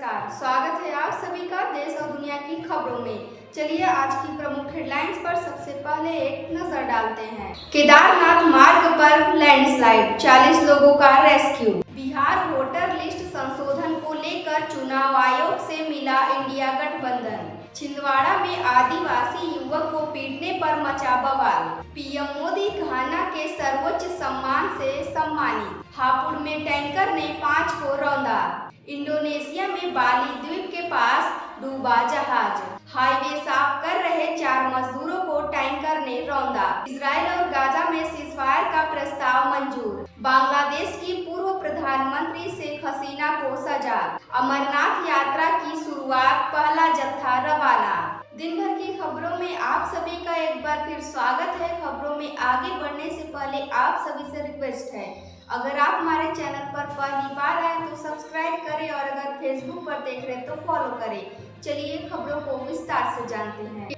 नमस्कार, स्वागत है आप सभी का देश और दुनिया की खबरों में। चलिए आज की प्रमुख हेडलाइंस पर सबसे पहले एक नजर डालते हैं। केदारनाथ मार्ग पर लैंडस्लाइड, 40 लोगों का रेस्क्यू। बिहार वोटर लिस्ट संशोधन को लेकर चुनाव आयोग से मिला इंडिया गठबंधन। छिंदवाड़ा में आदिवासी युवक को पीटने पर मचा बवाल। पीएम मोदी घाना के सर्वोच्च सम्मान से सम्मानित। हापुड़ में टैंकर ने 5 को रौंदा। इंडोनेशिया में बाली द्वीप के पास डूबा जहाज। हाईवे साफ कर रहे 4 मजदूरों को टैंकर ने रौंदा। इजराइल और गाजा में सीजफायर का प्रस्ताव मंजूर। बांग्लादेश की पूर्व प्रधानमंत्री शेख हसीना को सजा। अमरनाथ यात्रा की शुरुआत, पहला जत्था रवाना। दिन भर की खबरों में आप सभी का एक बार फिर स्वागत है। खबरों में आगे बढ़ने से पहले आप सभी से रिक्वेस्ट है, अगर आप हमारे चैनल पर पहली बार आए तो सब्सक्राइब करें और अगर फेसबुक पर देख रहे हैं तो फॉलो करें। चलिए खबरों को विस्तार से जानते हैं।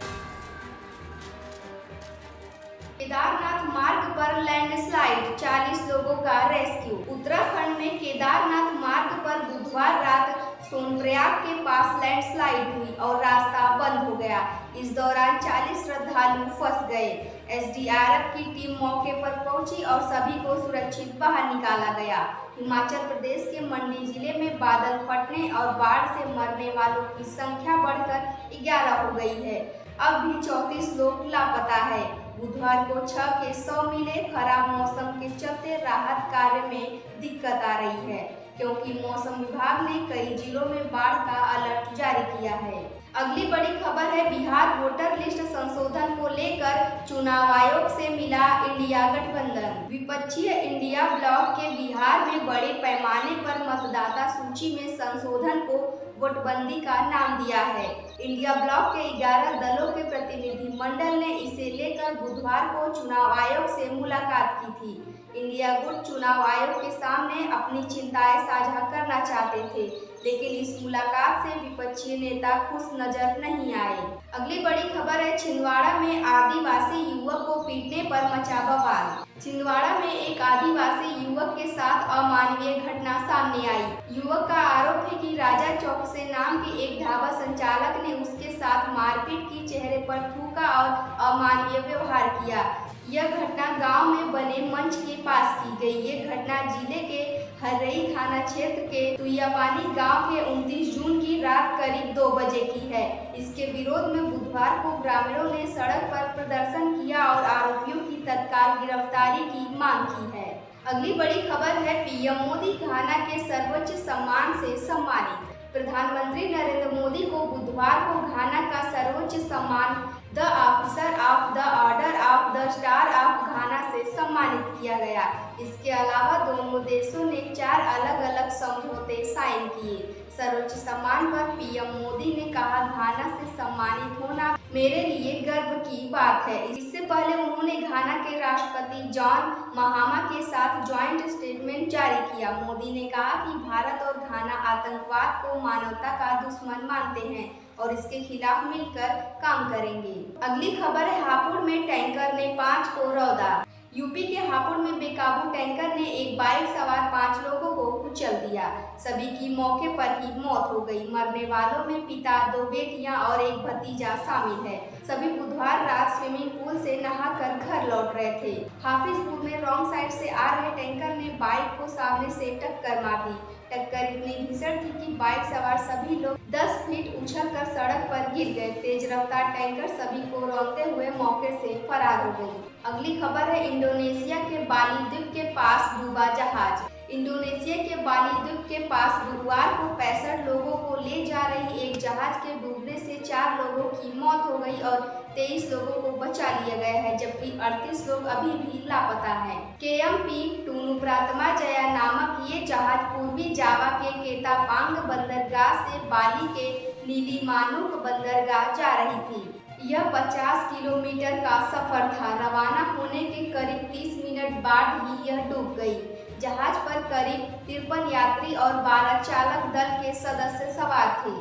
केदारनाथ मार्ग पर लैंडस्लाइड, 40 लोगों का रेस्क्यू। उत्तराखंड में केदारनाथ मार्ग पर बुधवार रात सोनप्रयाग के पास लैंडस्लाइड हुई और रास्ता बंद हो गया। इस दौरान 40 श्रद्धालु फंस गए। एसडीआरएफ की टीम मौके पर पहुंची और सभी को सुरक्षित बाहर निकाला गया। हिमाचल प्रदेश के मंडी जिले में बादल फटने और बाढ़ से मरने वालों की संख्या बढ़कर 11 हो गई है। अब भी 34 लोग लापता है। बुधवार को 6 के 100 मिले। खराब मौसम के चलते राहत कार्य में दिक्कत आ रही है, क्योंकि मौसम विभाग ने कई जिलों में बाढ़ का अलर्ट जारी किया है। अगली बड़ी खबर है, बिहार वोटर लिस्ट संशोधन को लेकर चुनाव आयोग से मिला इंडिया गठबंधन। विपक्षी इंडिया ब्लॉक के बिहार में बड़े पैमाने पर मतदाता सूची में संशोधन को वोटबंदी का नाम दिया है। इंडिया ब्लॉक के 11 दलों के प्रतिनिधि मंडल ने इसे लेकर बुधवार को चुनाव आयोग से मुलाकात की थी। इंडिया गुट चुनाव आयोग के सामने अपनी चिंताएं साझा करना चाहते थे, लेकिन इस मुलाकात से विपक्षी नेता खुश नजर नहीं आए। अगली बड़ी खबर है, छिंदवाड़ा में आदिवासी युवक को पीटने पर मचा बवाल। छिंदवाड़ा में एक आदिवासी युवक के साथ अमानवीय घटना सामने आई। युवक का आरोप है कि राजा चौक से नाम के एक ढाबा संचालक ने उसके साथ मारपीट की, चेहरे पर थूका और अमानवीय व्यवहार किया। यह घटना गांव में बने मंच के पास की गई। ये घटना जिले के हर्रई थाना क्षेत्र के तुयापानी गांव के 29 जून की रात करीब 2 बजे की है। इसके विरोध में बुधवार को ग्रामीणों ने सड़क पर प्रदर्शन किया और आरोपियों की तत्काल गिरफ्तारी की मांग की है। अगली बड़ी खबर है, पीएम मोदी घाना के सर्वोच्च सम्मान से सम्मानित। प्रधानमंत्री नरेंद्र मोदी को बुधवार को घाना का सर्वोच्च सम्मान the officer of the order of the star of घाना से सम्मानित किया गया। इसके अलावा दोनों देशों ने 4 अलग अलग समझौते साइन किए। सर्वोच्च सम्मान पर पीएम मोदी ने कहा, घाना से सम्मानित होना मेरे लिए गर्व की बात है। इससे पहले उन्होंने घाना के राष्ट्रपति जॉन महामा के साथ ज्वाइंट स्टेटमेंट जारी किया। मोदी ने कहा कि भारत और घाना आतंकवाद को मानवता का दुश्मन मानते हैं और इसके खिलाफ मिलकर काम करेंगे। अगली खबर है, हापुड़ में टैंकर ने 5 को रौंदा। यूपी के हापुड़ में बेकाबू टैंकर ने एक बाइक सवार 5 लोगों को कुचल दिया। सभी की मौके पर ही मौत हो गई। मरने वालों में पिता, 2 बेटियां और एक भतीजा शामिल है। सभी बुधवार रात स्विमिंग पूल से नहाकर घर लौट रहे थे। हाफिजपुर में रॉन्ग साइड से आ रहे टैंकर ने बाइक को सामने से टक्कर मार दी। टक्कर इतनी भीषण थी कि बाइक सवार सभी लोग 10 फीट उछलकर सड़क पर गिर गए। तेज रफ्तार टैंकर सभी को रौंदते हुए मौके से फरार हो गई। अगली खबर है, इंडोनेशिया के बाली द्वीप के पास डूबा जहाज। इंडोनेशिया के बाली द्वीप के पास गुरुवार को 65 लोगों को ले जा रही एक जहाज के डूबने से 4 लोगों की मौत हो गई और 23 लोगों को बचा लिया गया है, जबकि 38 लोग अभी भी लापता हैं। केएमपी टूनू प्रातमा जया नामक ये जहाज पूर्वी जावा के केतापांग बंदरगाह से बाली के नीलिमानुक बंदरगाह जा रही थी। यह 50 किलोमीटर का सफर था। रवाना होने के करीब 30 मिनट बाद ही यह डूब गई। जहाज पर करीब 53 यात्री और 12 चालक दल के सदस्य सवार थे।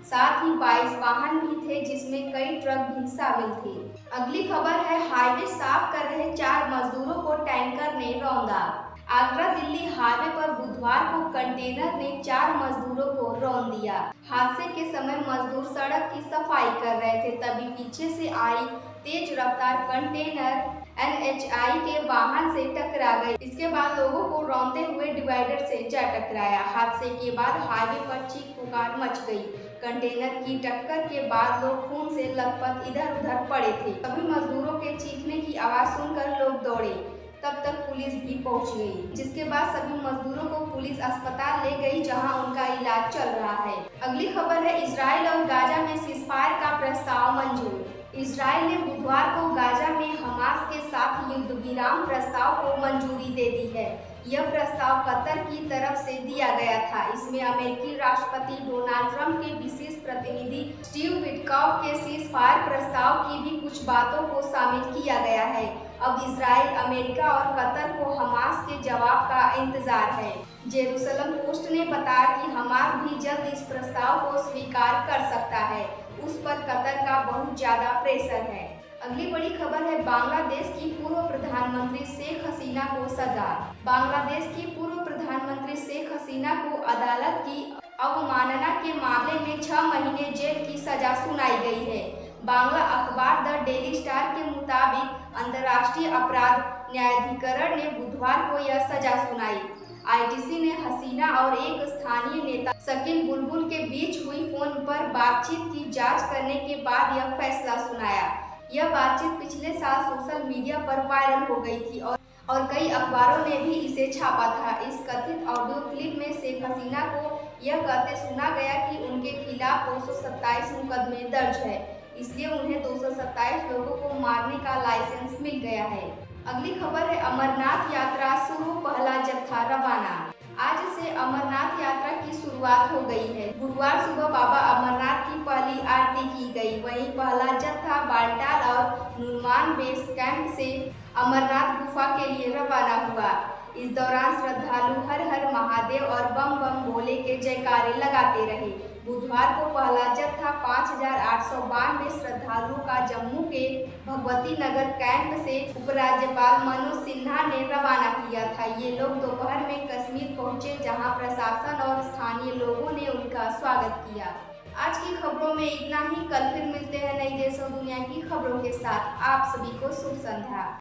साथ ही 22 वाहन भी थे, जिसमें कई ट्रक भी शामिल थे। अगली खबर है, हाईवे साफ कर रहे 4 मजदूरों को टैंकर ने रौंदा। आगरा दिल्ली हाईवे पर बुधवार को कंटेनर ने 4 मजदूरों को रौंद दिया। हादसे के समय मजदूर सड़क की सफाई कर रहे थे, तभी पीछे से आई तेज रफ्तार कंटेनर NHI के वाहन से टकरा गई। इसके बाद लोगों को रौंदते हुए डिवाइडर से जा टकराया। हादसे के बाद हाईवे पर चीख पुकार मच गई। कंटेनर की टक्कर के बाद लोग खून से लथपथ इधर उधर पड़े थे। सभी मजदूरों के चीखने की आवाज सुनकर लोग दौड़े। तब तक पुलिस भी पहुंच गई, जिसके बाद सभी मजदूरों को पुलिस अस्पताल ले गई, जहां उनका इलाज चल रहा है। अगली खबर है, इजराइल और गाजा में सीजफायर का प्रस्ताव मंजूर। इजराइल ने बुधवार को गाजा में हमास के साथ युद्ध विराम प्रस्ताव को मंजूरी दे दी है। यह प्रस्ताव कतर की तरफ से दिया गया था। इसमें अमेरिकी राष्ट्रपति डोनाल्ड ट्रंप के विशेष प्रतिनिधि स्टीव विटकॉफ के सीजफायर प्रस्ताव की भी कुछ बातों को शामिल किया गया है। अब इजराइल, अमेरिका और कतर को हमास के जवाब का इंतजार है। जेरूसलम पोस्ट ने बताया कि हमास भी जल्द इस प्रस्ताव को स्वीकार कर सकता है। उस पर कतर का बहुत ज्यादा प्रेशर है। अगली बड़ी खबर है, बांग्लादेश की पूर्व प्रधानमंत्री शेख हसीना को सजा। बांग्लादेश की पूर्व प्रधानमंत्री शेख हसीना को अदालत की अवमानना के मामले में 6 महीने जेल की सजा सुनाई गई है। बांग्ला अखबार द डेली स्टार के मुताबिक अंतर्राष्ट्रीय अपराध न्यायाधिकरण ने बुधवार को यह सजा सुनाई। ITC ने हसीना और एक स्थानीय नेता शकील बुलबुल के बीच हुई फोन पर बातचीत की जांच करने के बाद यह फैसला सुनाया। यह बातचीत पिछले साल सोशल मीडिया पर वायरल हो गई थी और कई अखबारों ने भी इसे छापा था। इस कथित ऑडियो क्लिप में शेख हसीना को यह कहते सुना गया कि उनके खिलाफ 227 मुकदमे दर्ज है, इसलिए उन्हें 227 लोगों को मारने का लाइसेंस मिल गया है। अगली खबर है, अमरनाथ यात्रा शुरू, पहला जत्था रवाना। आज से अमरनाथ यात्रा की शुरुआत हो गई है। गुरुवार सुबह बाबा अमरनाथ की पहली आरती की गई। वहीं पहला जत्था बालटाल और नुमान बेस कैंप से अमरनाथ गुफा के लिए रवाना हुआ। इस दौरान श्रद्धालु हर हर महादेव और बम बम भोले के जयकारे लगाते रहे। बुधवार को पहला जत्था 5892 श्रद्धालुओं का जम्मू के भगवती नगर कैंप से उपराज्यपाल मनोज सिन्हा ने रवाना किया था। ये लोग दोपहर में कश्मीर पहुंचे, जहां प्रशासन और स्थानीय लोगों ने उनका स्वागत किया। आज की खबरों में इतना ही। कल फिर मिलते हैं नई देश और दुनिया की खबरों के साथ। आप सभी को शुभ संध्या।